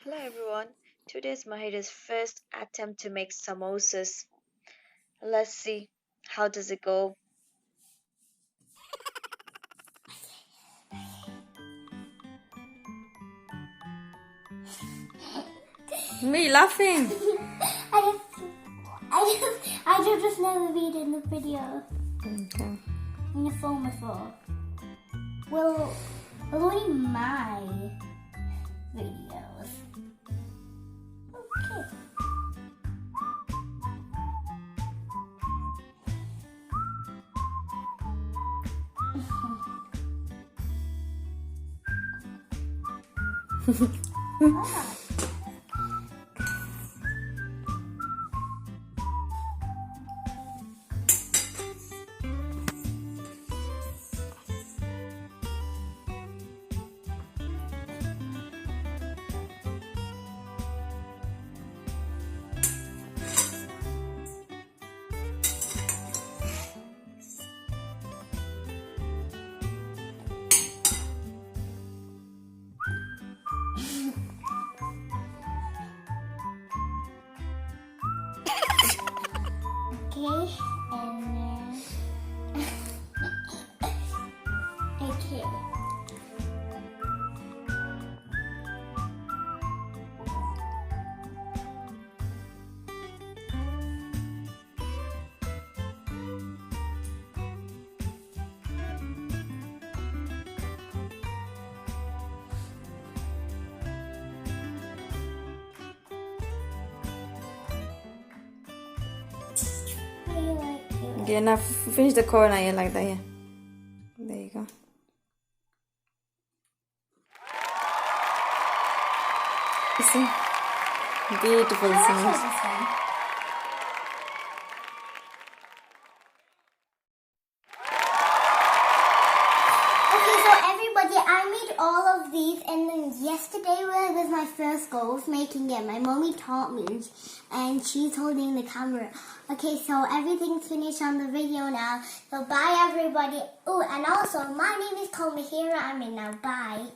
Hello everyone. Today is Maheera's first attempt to make samosas. Let's see how does it go. Me laughing. I just never read in the video Okay. in the phone before. Well, only my videos. Okay. Okay, and then okay. How you like it? Okay, now finish the corner here like that. Yeah. There you go. You see? Beautiful Let's try sounds. this one. Okay, so everybody, I made all of these, and then yesterday was my first go of making it. My mommy taught me, and she's holding the camera. Okay, so everything's finished on the video now. So bye, everybody. Oh, and also, my name is called Maheera. I mean, now bye.